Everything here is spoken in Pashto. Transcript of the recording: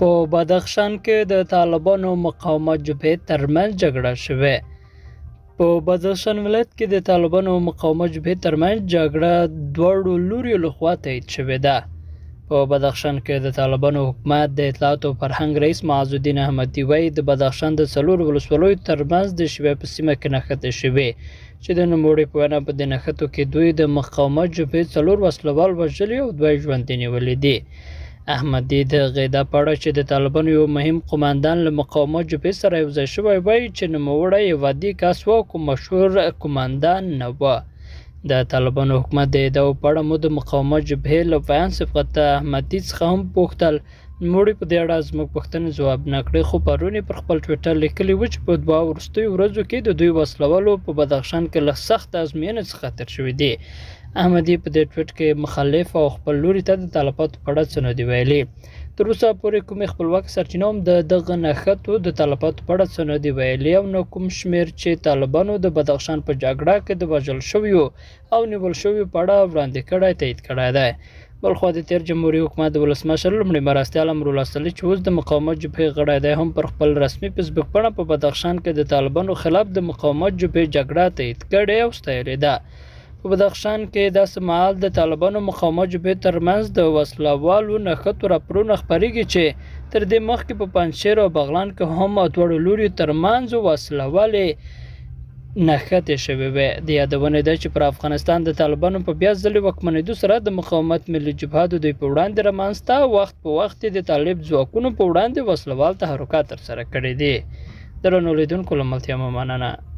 په بدخشان کې د طالبانو مقاومت جبهې ترمنځ جګړه شوې. په بدخشان ولایت کې د طالبانو مقاومت جبهې ترمنځ جګړه دواړو لوریو لخوا تایید شوې ده. په بدخشان کې د طالبانو حکومت د اطلاعات او فرهنګ رئیس معاذ الدین احمدي وایي د بدخشان د څلورو ولسوالیو ترمنځ د شیوه په سیمه کې نښتې شوې چې د نوموړي په وینا په دې نښتو کې دوی د مقاومت جبهې 4 وسلوال وژلي او 2 ژوندي نیولي دي. احمدي د غیدا په اړه چې د طالبانو یو مهم قوماندان له مقاومت جبهې سره یوځای شوی وایي چې نوموړی یو عادي کس و او مشهور قوماندان نه و. د طالبانو حکومت د ادعاو په اړه مو د مقاومت جبهې له بیان صفت احمدي څخه هم پوښتل. نوموړي په دې اړه زموږ پوښتنې ځواب نه کړې، خو پرون یې پر خپل ټویټر لیکلي و چې په 2 وروستیو ورځو کې د دوی وسلوالو په بدخشان کې له سخت ازموینې څخه تېر شوي دي. احمدي په دې ټویټ کې مخالف او خپل لوري ته د طالباتو په اړه څه نه دي ویلي. تر اوسه پورې کومې خپلواک سرچینو هم د دغه نښتو د طالباتو په اړه څه نه دي ویلي او نه کوم شمېر چې طالبانو د بدخشان په جګړه کې د وژل شویو او نیول شویو په اړه وړاندې کړی تایید کړی دی. بلخوا د تیر جمهوري حکومت د ولسمشر لومړي مرستیال امرالله صالح چې اوس د مقاومت جبهې غړی دی هم پر خپل رسمي فیسبوک پاڼه په بدخشان کې د طالبانو خلاف د مقاومت جبهې جګړه تایید کړې او ستایلې ده. په بدخشان کې داسې مهال د طالبانو مقاومت جبهې ترمنځ د وسلوالو نښتو راپورونه خپرېږي چې تر دې مخکې په پنجشیر او بغلان کې هم دواړو لوریو ترمنځ وسلوالې نښتې شوې وې. د یادونې ده چې پر افغانستان د طالبانو په بیا ځلې واکمنېدو سره د مقاومت ملي جبهه د دوی په وړاندې رامنځته وخت په وخت د طالب ځواکونو په وړاندې وسلوال تحرکات ترسره کړي دي. درنو لیدونکو له ملتیا مو مننه.